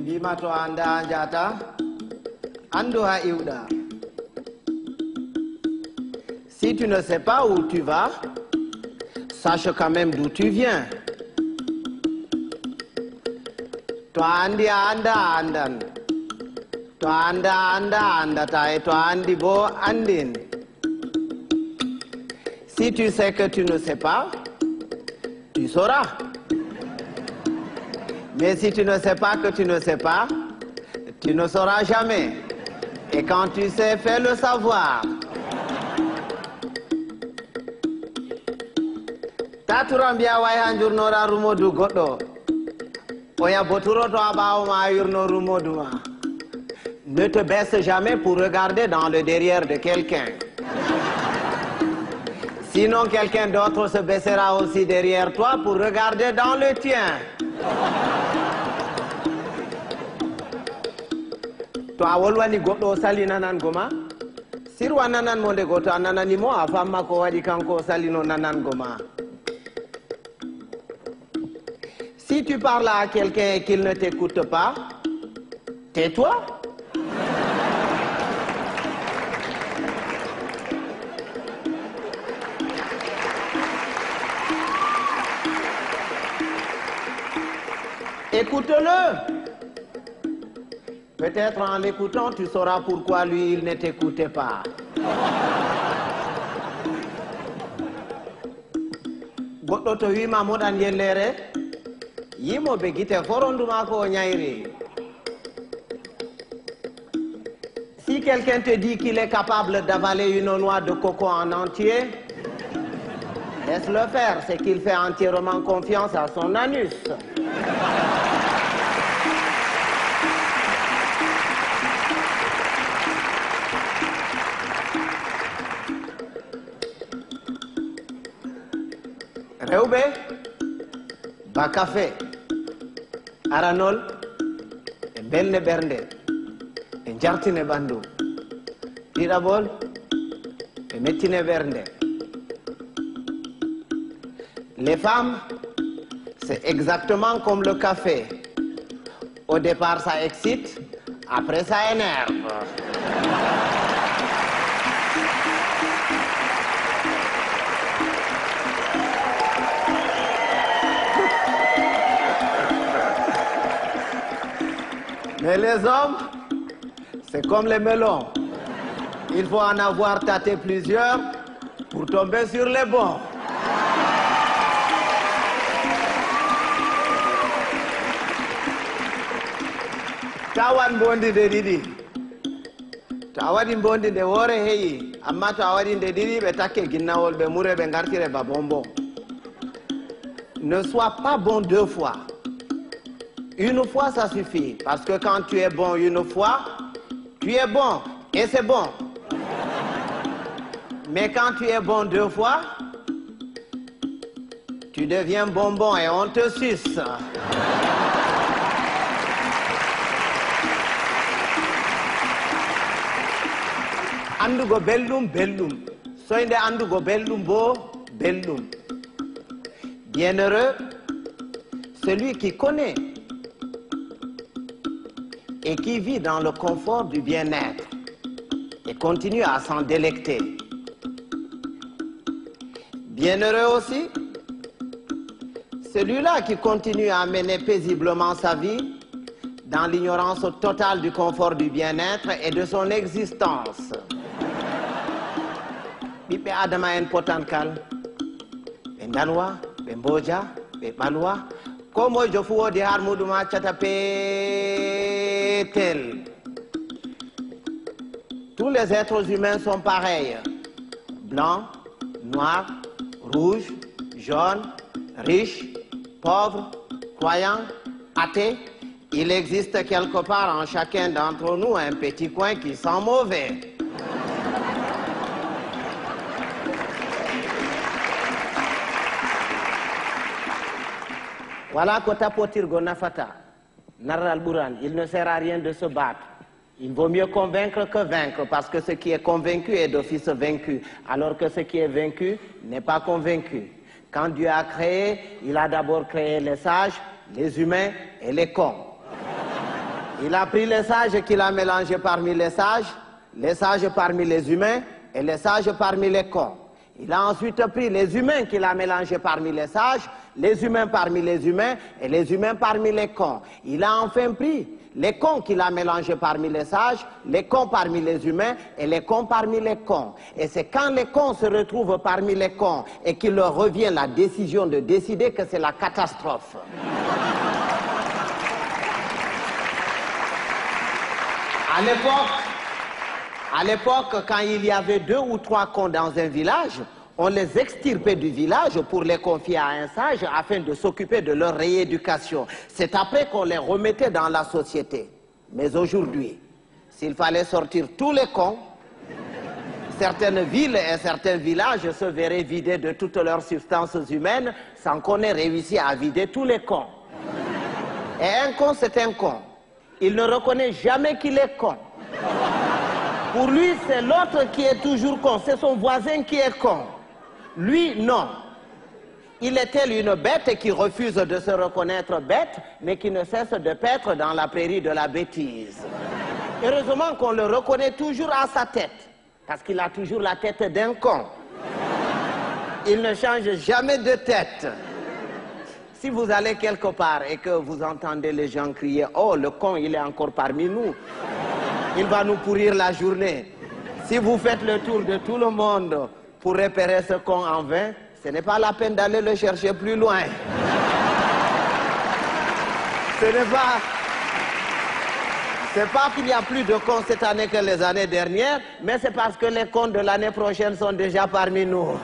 Bimato anda anjata, ando ha iuda. Si tu ne sais pas où tu vas, sache quand même d'où tu viens. To andi anda andan. To anda andata et to andi bo andin. Si tu sais que tu ne sais pas, tu sauras. Mais si tu ne sais pas que tu ne sais pas, tu ne sauras jamais. Et quand tu sais, fais le savoir. Taturambia way hanjurnora rumodu goddo. Oya boturo to abawo ma yurno rumodu ma. Ne te baisse jamais pour regarder dans le derrière de quelqu'un. Sinon quelqu'un d'autre se baissera aussi derrière toi pour regarder dans le tien. To awolwani goddo salina nan goma sirwa nanan monde goto ananani mo afamma ko wadi kanko salino nanan goma. Si tu parles à quelqu'un et qu'il ne t'écoute pas, tais-toi. Écoute-le. Peut-être en l'écoutant, tu sauras pourquoi lui, il ne t'écoutait pas. Goddo to wima modan yellere, yimo be gite foronduma ko nyairi. Si quelqu'un te dit qu'il est capable d'avaler une noix de coco en entier, laisse-le faire, c'est qu'il fait entièrement confiance à son anus. Rewbe, ba café, aranol, e belne bernde, e jartine bandu. Tirabol, e mettine bernde. Les femmes, c'est exactement comme le café. Au départ, ça excite, après ça énerve. Mais les hommes, c'est comme les melons. Il faut en avoir tâté plusieurs pour tomber sur les bons. Tawan bondi de didi. Tawadi bondi de wore heyi. Amma tawadi de didi be take ginnawol be mure be ngartire ba bonbon. Ne sois pas bon deux fois. Une fois, ça suffit. Parce que quand tu es bon une fois, tu es bon. Et c'est bon. Mais quand tu es bon deux fois, tu deviens bonbon et on te suce. Andugo bellum, bellum. Soinde andugo bellum bo, bellum. Bienheureux, celui qui connaît et qui vit dans le confort du bien-être et continue à s'en délecter. Bienheureux aussi, celui-là qui continue à mener paisiblement sa vie dans l'ignorance totale du confort du bien-être et de son existence. Bibe adama en potankal, ben dalwa, ben boja, ben balwa, comme je fous au dehors moudouma tchatapétel. Tous les êtres humains sont pareils. Blancs, noirs, rouges, jaunes, riches, pauvres, croyants, athées. Il existe quelque part en chacun d'entre nous un petit coin qui sent mauvais. Voilà Kota Potir Gonafata, Naral Bouran, il ne sert à rien de se battre. Il vaut mieux convaincre que vaincre, parce que ce qui est convaincu est d'office vaincu, alors que ce qui est vaincu n'est pas convaincu. Quand Dieu a créé, il a d'abord créé les sages, les humains et les cons. Il a pris les sages qu'il a mélangés parmi les sages parmi les humains et les sages parmi les cons. Il a ensuite pris les humains qu'il a mélangés parmi les humains parmi les humains et les humains parmi les cons. Il a enfin pris les cons qu'il a mélangés parmi les cons parmi les humains et les cons parmi les cons. Et c'est quand les cons se retrouvent parmi les cons et qu'il leur revient la décision de décider que c'est la catastrophe. À l'époque, quand il y avait 2 ou 3 cons dans un village, on les extirpait du village pour les confier à un sage afin de s'occuper de leur rééducation. C'est après qu'on les remettait dans la société. Mais aujourd'hui, s'il fallait sortir tous les cons, certaines villes et certains villages se verraient vidés de toutes leurs substances humaines sans qu'on ait réussi à vider tous les cons. Et un con, c'est un con. Il ne reconnaît jamais qu'il est con. Pour lui, c'est l'autre qui est toujours con. C'est son voisin qui est con. Lui, non. Il est tel une bête qui refuse de se reconnaître bête, mais qui ne cesse de paître dans la prairie de la bêtise. Heureusement qu'on le reconnaît toujours à sa tête, parce qu'il a toujours la tête d'un con. Il ne change jamais de tête. Si vous allez quelque part et que vous entendez les gens crier « Oh, le con, il est encore parmi nous », il va nous pourrir la journée. Si vous faites le tour de tout le monde pour repérer ce con en vain, ce n'est pas la peine d'aller le chercher plus loin. C'est pas qu'il y a plus de cons cette année que les années dernières, mais c'est parce que les cons de l'année prochaine sont déjà parmi nous.